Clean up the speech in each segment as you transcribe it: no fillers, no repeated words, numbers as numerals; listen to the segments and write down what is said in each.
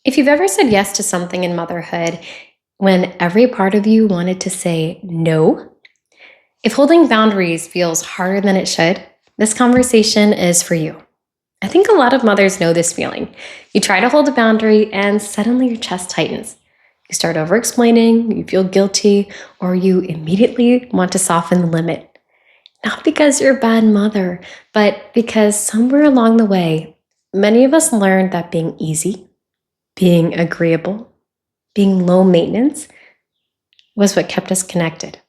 If you've ever said yes to something in motherhood when every part of you wanted to say no, if holding boundaries feels harder than it should, this conversation is for you. I think a lot of mothers know this feeling. You try to hold a boundary and suddenly your chest tightens. You start over explaining, you feel guilty, or you immediately want to soften the limit. Not because you're a bad mother, but because somewhere along the way, many of us learned that being easy, being agreeable, being low maintenance was what kept us connected.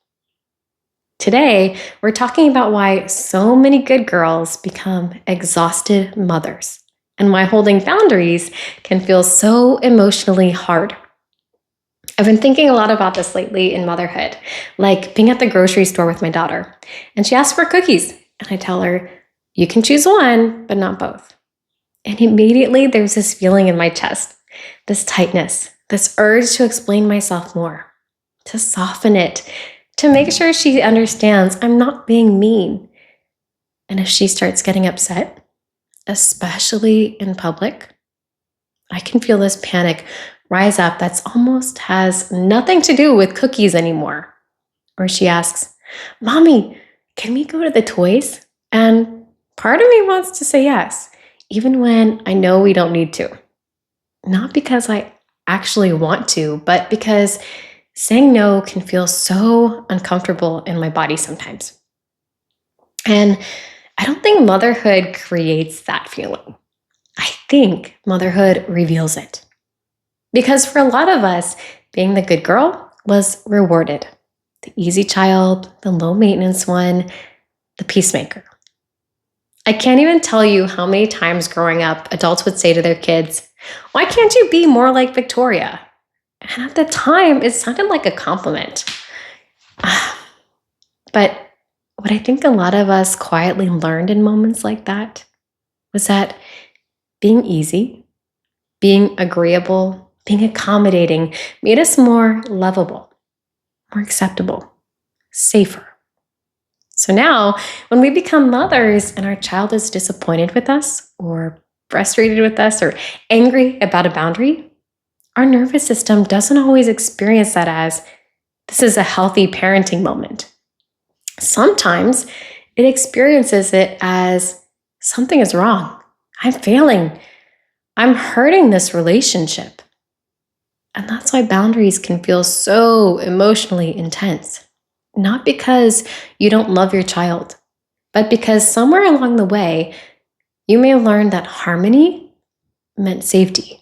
Today, we're talking about why so many good girls become exhausted mothers and why holding boundaries can feel so emotionally hard. I've been thinking a lot about this lately in motherhood, like being at the grocery store with my daughter, and she asks for cookies, and I tell her, you can choose one, but not both. And immediately there's this feeling in my chest, this tightness, this urge to explain myself more, to soften it, to make sure she understands I'm not being mean. And if she starts getting upset, especially in public, I can feel this panic rise up that's almost has nothing to do with cookies anymore. Or she asks, Mommy, can we go to the toys? And part of me wants to say yes, even when I know we don't need to. Not because I actually want to, but because saying no can feel so uncomfortable in my body sometimes. And I don't think motherhood creates that feeling. I think motherhood reveals it. Because for a lot of us, being the good girl was rewarded. The easy child, the low maintenance one, the peacemaker. I can't even tell you how many times growing up adults would say to their kids, why can't you be more like Victoria? And at the time, it sounded like a compliment. But what I think a lot of us quietly learned in moments like that was that being easy, being agreeable, being accommodating made us more lovable, more acceptable, safer. So now, when we become mothers and our child is disappointed with us, or frustrated with us, or angry about a boundary, our nervous system doesn't always experience that as this is a healthy parenting moment. Sometimes it experiences it as something is wrong. I'm failing. I'm hurting this relationship. And that's why boundaries can feel so emotionally intense. Not because you don't love your child, but because somewhere along the way, you may have learned that harmony meant safety,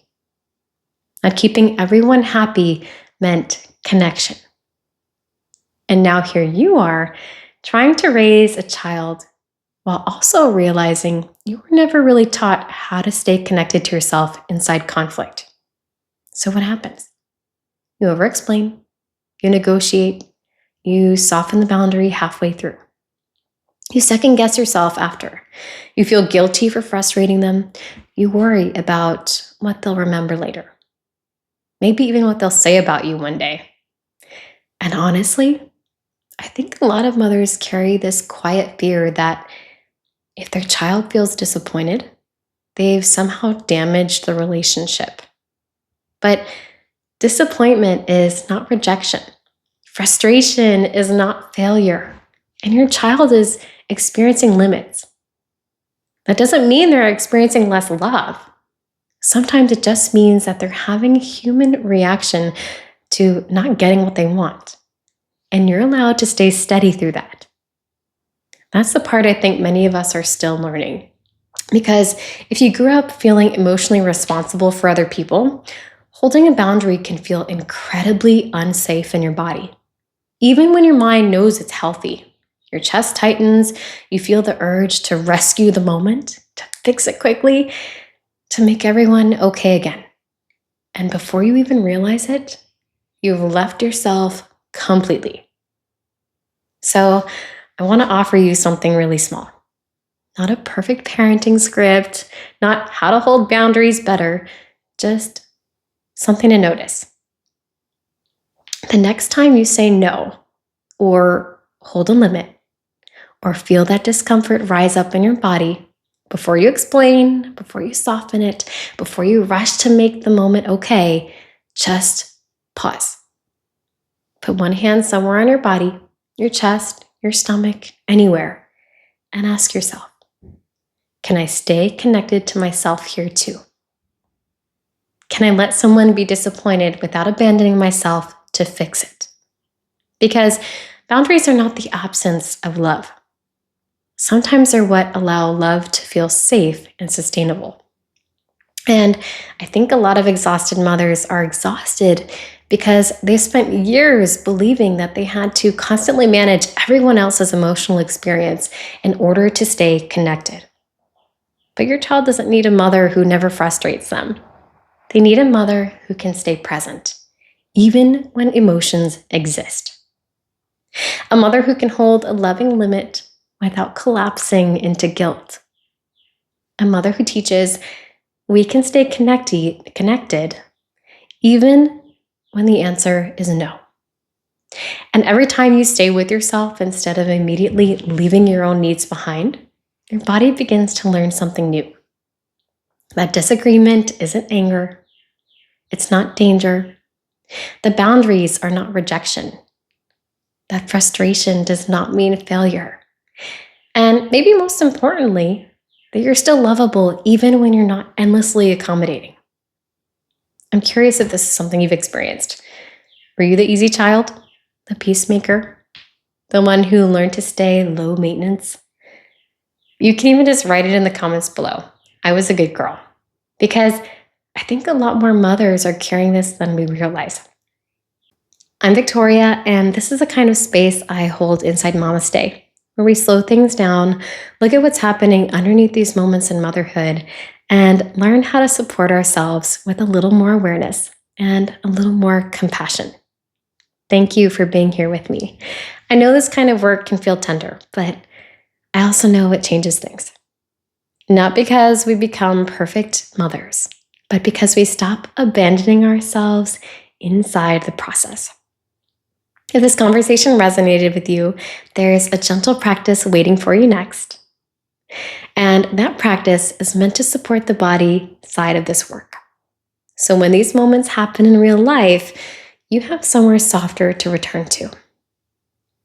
that keeping everyone happy meant connection. And now here you are trying to raise a child while also realizing you were never really taught how to stay connected to yourself inside conflict. So what happens? You over-explain, you negotiate, you soften the boundary halfway through. You second guess yourself after. You feel guilty for frustrating them. You worry about what they'll remember later. Maybe even what they'll say about you one day. And honestly, I think a lot of mothers carry this quiet fear that if their child feels disappointed, they've somehow damaged the relationship. But disappointment is not rejection. Frustration is not failure. And your child is experiencing limits. That doesn't mean they're experiencing less love. Sometimes it just means that they're having a human reaction to not getting what they want. And you're allowed to stay steady through that. That's the part I think many of us are still learning. Because if you grew up feeling emotionally responsible for other people, holding a boundary can feel incredibly unsafe in your body. Even when your mind knows it's healthy. Your chest tightens, you feel the urge to rescue the moment, to fix it quickly, to make everyone okay again. And before you even realize it, you've left yourself completely. So I want to offer you something really small. Not a perfect parenting script, not how to hold boundaries better, just something to notice. The next time you say no, or hold a limit, or feel that discomfort rise up in your body, Before you explain, before you soften it, before you rush to make the moment okay, just pause. Put one hand somewhere on your body, your chest, your stomach, anywhere, and ask yourself, can I stay connected to myself here too? Can I let someone be disappointed without abandoning myself to fix it? Because boundaries are not the absence of love. Sometimes they're what allow love to feel safe and sustainable. And I think a lot of exhausted mothers are exhausted because they spent years believing that they had to constantly manage everyone else's emotional experience in order to stay connected. But your child doesn't need a mother who never frustrates them. They need a mother who can stay present, even when emotions exist. A mother who can hold a loving limit without collapsing into guilt. A mother who teaches we can stay connected even when the answer is no. And every time you stay with yourself instead of immediately leaving your own needs behind, your body begins to learn something new. That disagreement isn't anger. It's not danger. The boundaries are not rejection. That frustration does not mean failure. And maybe most importantly, that you're still lovable even when you're not endlessly accommodating. I'm curious if this is something you've experienced. Were you the easy child? The peacemaker? The one who learned to stay low maintenance? You can even just write it in the comments below. I was a good girl. Because I think a lot more mothers are carrying this than we realize. I'm Victoria, and this is the kind of space I hold inside Momaste, where we slow things down, look at what's happening underneath these moments in motherhood, and learn how to support ourselves with a little more awareness and a little more compassion. Thank you for being here with me. I know this kind of work can feel tender, but I also know it changes things. Not because we become perfect mothers, but because we stop abandoning ourselves inside the process. If this conversation resonated with you, there's a gentle practice waiting for you next. And that practice is meant to support the body side of this work. So when these moments happen in real life, you have somewhere softer to return to.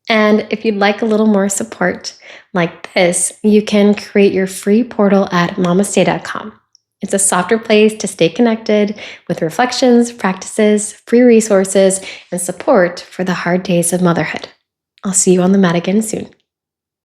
And if you'd like a little more support like this, you can create your free portal at momaste.com. It's a softer place to stay connected with reflections, practices, free resources, and support for the hard days of motherhood. I'll see you on the mat again soon.